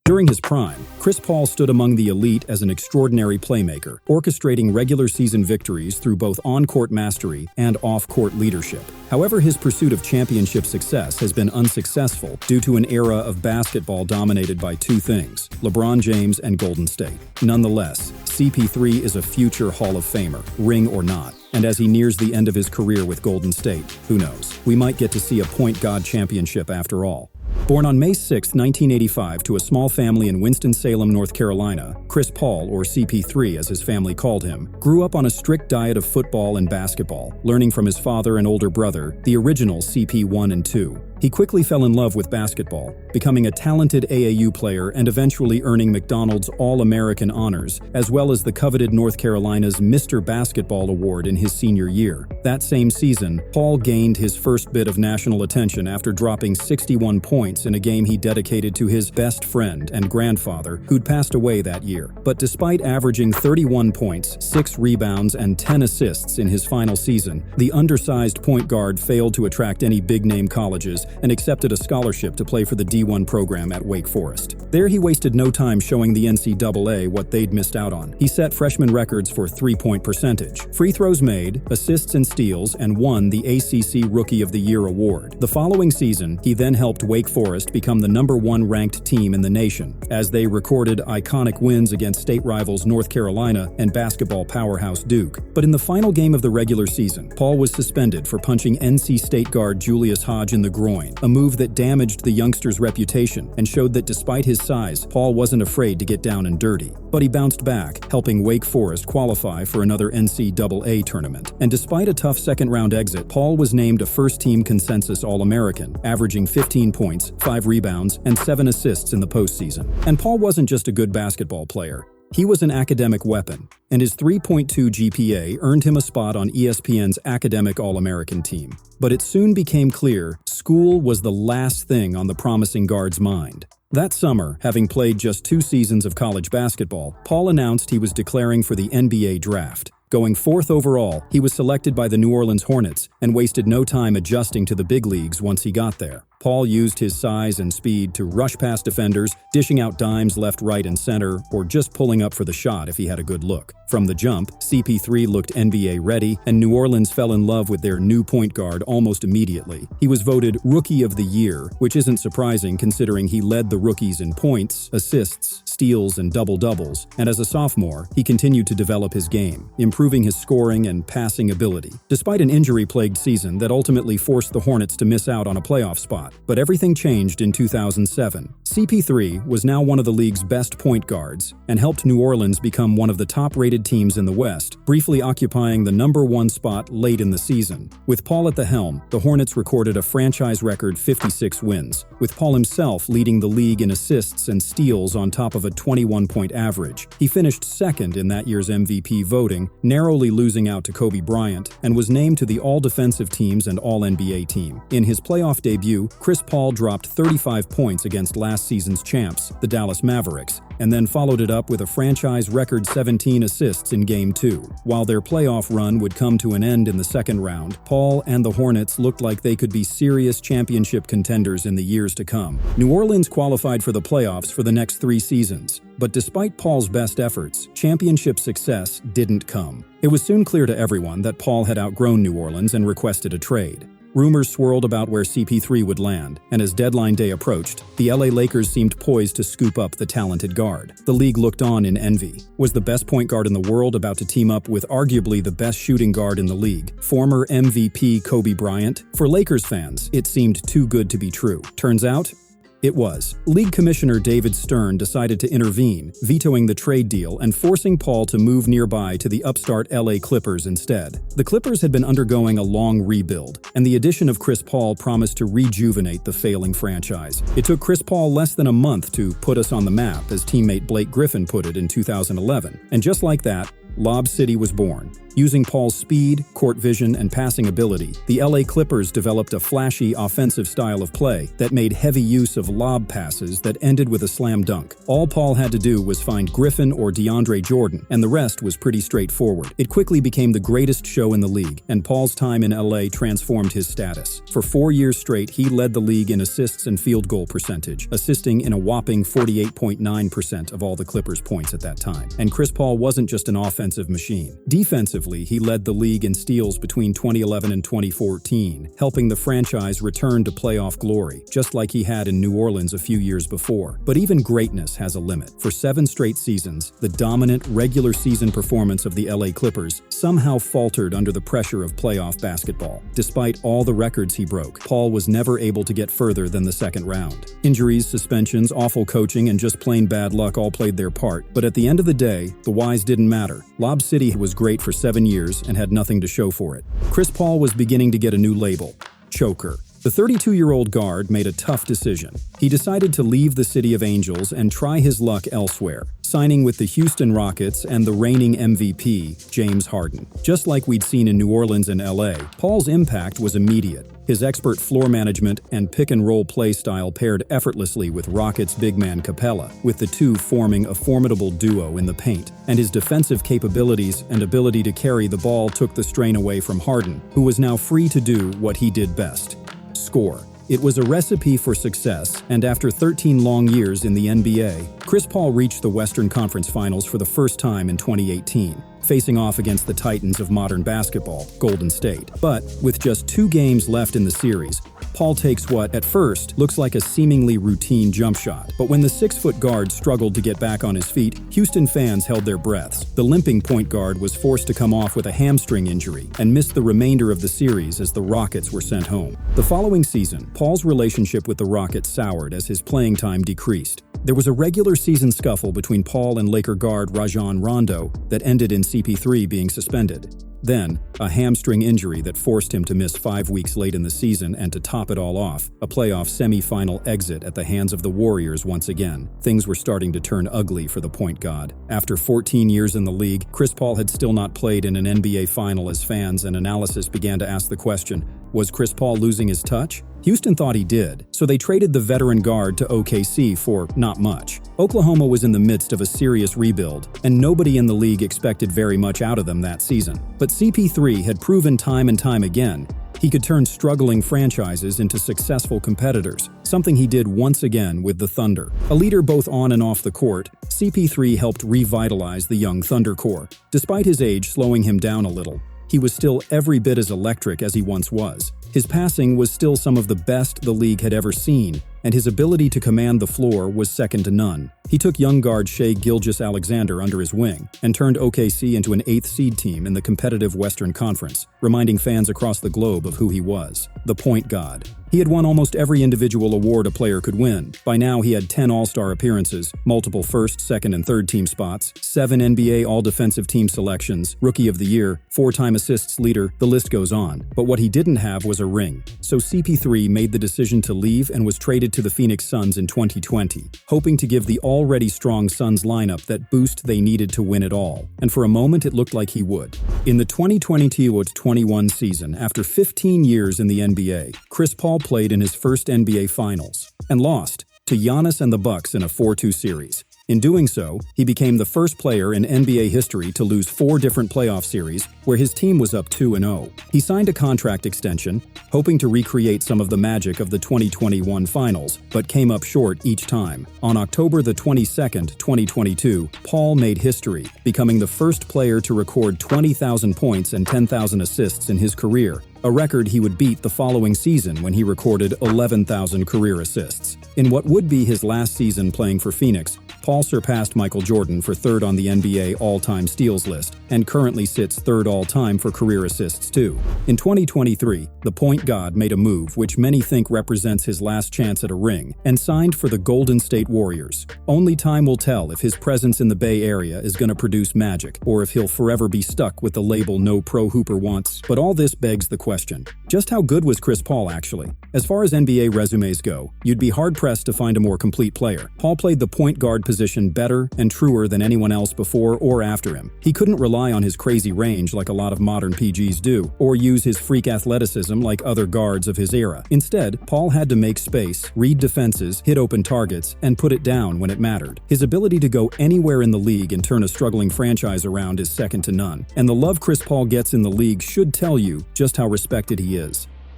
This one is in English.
During his prime, Chris Paul stood among the elite as an extraordinary playmaker, orchestrating regular season victories through both on-court mastery and off-court leadership. However, his pursuit of championship success has been unsuccessful due to an era of basketball dominated by two things: LeBron James and Golden State. Nonetheless, CP3 is a future Hall of Famer, ring or not. And as he nears the end of his career with Golden State, who knows? We might get to see a point guard championship after all. Born on May 6, 1985 to a small family in Winston-Salem, North Carolina, Chris Paul, or CP3 as his family called him, grew up on a strict diet of football and basketball, learning from his father and older brother, the original CP1 and 2. He quickly fell in love with basketball, becoming a talented AAU player and eventually earning McDonald's All-American honors, as well as the coveted North Carolina's Mr. Basketball Award in his senior year. That same season, Paul gained his first bit of national attention after dropping 61 points in a game he dedicated to his best friend and grandfather, who'd passed away that year. But despite averaging 31 points, 6 rebounds, and 10 assists in his final season, the undersized point guard failed to attract any big-name colleges and accepted a scholarship to play for the D1 program at Wake Forest. There he wasted no time showing the NCAA what they'd missed out on. He set freshman records for three-point percentage, free throws made, assists and steals, and won the ACC Rookie of the Year award. The following season, he then helped Wake Forest become the #1 ranked team in the nation, as they recorded iconic wins against state rivals North Carolina and basketball powerhouse Duke. But in the final game of the regular season, Paul was suspended for punching NC State guard Julius Hodge in the groin, a move that damaged the youngster's reputation and showed that despite his size, Paul wasn't afraid to get down and dirty. But he bounced back, helping Wake Forest qualify for another NCAA tournament. And despite a tough second-round exit, Paul was named a first-team consensus All-American, averaging 15 points, 5 rebounds, and 7 assists in the postseason. And Paul wasn't just a good basketball player. He was an academic weapon, and his 3.2 GPA earned him a spot on ESPN's Academic All-American team. But it soon became clear school was the last thing on the promising guard's mind. That summer, having played just 2 seasons of college basketball, Paul announced he was declaring for the NBA draft. Going 4th overall, he was selected by the New Orleans Hornets and wasted no time adjusting to the big leagues once he got there. Paul used his size and speed to rush past defenders, dishing out dimes left, right, and center, or just pulling up for the shot if he had a good look. From the jump, CP3 looked NBA ready, and New Orleans fell in love with their new point guard almost immediately. He was voted Rookie of the Year, which isn't surprising considering he led the rookies in points, assists, steals, and double-doubles, and as a sophomore, he continued to develop his game, improving his scoring and passing ability, despite an injury-plagued season that ultimately forced the Hornets to miss out on a playoff spot. But everything changed in 2007. CP3 was now one of the league's best point guards and helped New Orleans become one of the top-rated teams in the West, briefly occupying the #1 spot late in the season. With Paul at the helm, the Hornets recorded a franchise record 56 wins, with Paul himself leading the league in assists and steals on top of a 21-point average. He finished second in that year's MVP voting, narrowly losing out to Kobe Bryant, and was named to the All-Defensive Teams and All-NBA team. In his playoff debut, Chris Paul dropped 35 points against last season's champs, the Dallas Mavericks, and then followed it up with a franchise record 17 assists in Game 2. While their playoff run would come to an end in the second round, Paul and the Hornets looked like they could be serious championship contenders in the years to come. New Orleans qualified for the playoffs for the next 3 seasons, but despite Paul's best efforts, championship success didn't come. It was soon clear to everyone that Paul had outgrown New Orleans and requested a trade. Rumors swirled about where CP3 would land, and as deadline day approached, the LA Lakers seemed poised to scoop up the talented guard. The league looked on in envy. Was the best point guard in the world about to team up with arguably the best shooting guard in the league, former MVP Kobe Bryant? For Lakers fans, it seemed too good to be true. Turns out, it was. League Commissioner David Stern decided to intervene, vetoing the trade deal and forcing Paul to move nearby to the upstart LA Clippers instead. The Clippers had been undergoing a long rebuild, and the addition of Chris Paul promised to rejuvenate the failing franchise. It took Chris Paul less than a month to put us on the map, as teammate Blake Griffin put it in 2011. And just like that, Lob City was born. Using Paul's speed, court vision, and passing ability, the LA Clippers developed a flashy offensive style of play that made heavy use of lob passes that ended with a slam dunk. All Paul had to do was find Griffin or DeAndre Jordan, and the rest was pretty straightforward. It quickly became the greatest show in the league, and Paul's time in LA transformed his status. For 4 years straight, he led the league in assists and field goal percentage, assisting in a whopping 48.9% of all the Clippers' points at that time. And Chris Paul wasn't just an offensive machine. Defensively, he led the league in steals between 2011 and 2014, helping the franchise return to playoff glory, just like he had in New Orleans a few years before. But even greatness has a limit. For 7 straight seasons, the dominant regular season performance of the LA Clippers somehow faltered under the pressure of playoff basketball. Despite all the records he broke, Paul was never able to get further than the second round. Injuries, suspensions, awful coaching, and just plain bad luck all played their part. But at the end of the day, the whys didn't matter. Lob City was great for 7 years and had nothing to show for it. Chris Paul was beginning to get a new label: choker. The 32-year-old guard made a tough decision. He decided to leave the City of Angels and try his luck elsewhere, signing with the Houston Rockets and the reigning MVP, James Harden. Just like we'd seen in New Orleans and LA, Paul's impact was immediate. His expert floor management and pick-and-roll play style paired effortlessly with Rockets big man Capella, with the two forming a formidable duo in the paint. And his defensive capabilities and ability to carry the ball took the strain away from Harden, who was now free to do what he did best: score. It was a recipe for success, and after 13 long years in the NBA, Chris Paul reached the Western Conference Finals for the first time in 2018, facing off against the titans of modern basketball, Golden State. But with just 2 games left in the series, Paul takes what, at first, looks like a seemingly routine jump shot. But when the 6-foot guard struggled to get back on his feet, Houston fans held their breaths. The limping point guard was forced to come off with a hamstring injury and missed the remainder of the series as the Rockets were sent home. The following season, Paul's relationship with the Rockets soured as his playing time decreased. There was a regular season scuffle between Paul and Laker guard Rajon Rondo that ended in CP3 being suspended. Then, a hamstring injury that forced him to miss 5 weeks late in the season, and to top it all off, a playoff semi-final exit at the hands of the Warriors once again. Things were starting to turn ugly for the point guard. After 14 years in the league, Chris Paul had still not played in an NBA final as fans and analysis began to ask the question, was Chris Paul losing his touch? Houston thought he did, so they traded the veteran guard to OKC for not much. Oklahoma was in the midst of a serious rebuild, and nobody in the league expected very much out of them that season. But CP3 had proven time and time again he could turn struggling franchises into successful competitors, something he did once again with the Thunder. A leader both on and off the court, CP3 helped revitalize the young Thunder core. Despite his age slowing him down a little, he was still every bit as electric as he once was. His passing was still some of the best the league had ever seen, and his ability to command the floor was second to none. He took young guard Shai Gilgeous-Alexander under his wing and turned OKC into an 8th seed team in the competitive Western Conference, reminding fans across the globe of who he was: the point god. He had won almost every individual award a player could win. By now, he had 10 All-Star appearances, multiple first, second, and third team spots, 7 NBA All-Defensive Team selections, Rookie of the Year, 4-time assists leader, the list goes on. But what he didn't have was a ring. So CP3 made the decision to leave and was traded to the Phoenix Suns in 2020, hoping to give the already strong Suns lineup that boost they needed to win it all. And for a moment, it looked like he would. In the 2020-21 season, after 15 years in the NBA, Chris Paul played in his first NBA Finals and lost to Giannis and the Bucks in a 4-2 series. In doing so, he became the first player in NBA history to lose 4 different playoff series where his team was up 2-0. He signed a contract extension, hoping to recreate some of the magic of the 2021 Finals, but came up short each time. On October the 22nd, 2022, Paul made history, becoming the first player to record 20,000 points and 10,000 assists in his career, a record he would beat the following season when he recorded 11,000 career assists. In what would be his last season playing for Phoenix, Paul surpassed Michael Jordan for 3rd on the NBA all-time steals list, and currently sits 3rd all-time for career assists too. In 2023, the point guard made a move which many think represents his last chance at a ring, and signed for the Golden State Warriors. Only time will tell if his presence in the Bay Area is going to produce magic, or if he'll forever be stuck with the label no pro hooper wants. But all this begs the question, just how good was Chris Paul actually? As far as NBA resumes go, you'd be hard-pressed to find a more complete player. Paul played the point guard position position better and truer than anyone else before or after him. He couldn't rely on his crazy range like a lot of modern PGs do, or use his freak athleticism like other guards of his era. Instead, Paul had to make space, read defenses, hit open targets, and put it down when it mattered. His ability to go anywhere in the league and turn a struggling franchise around is second to none, and the love Chris Paul gets in the league should tell you just how respected he is.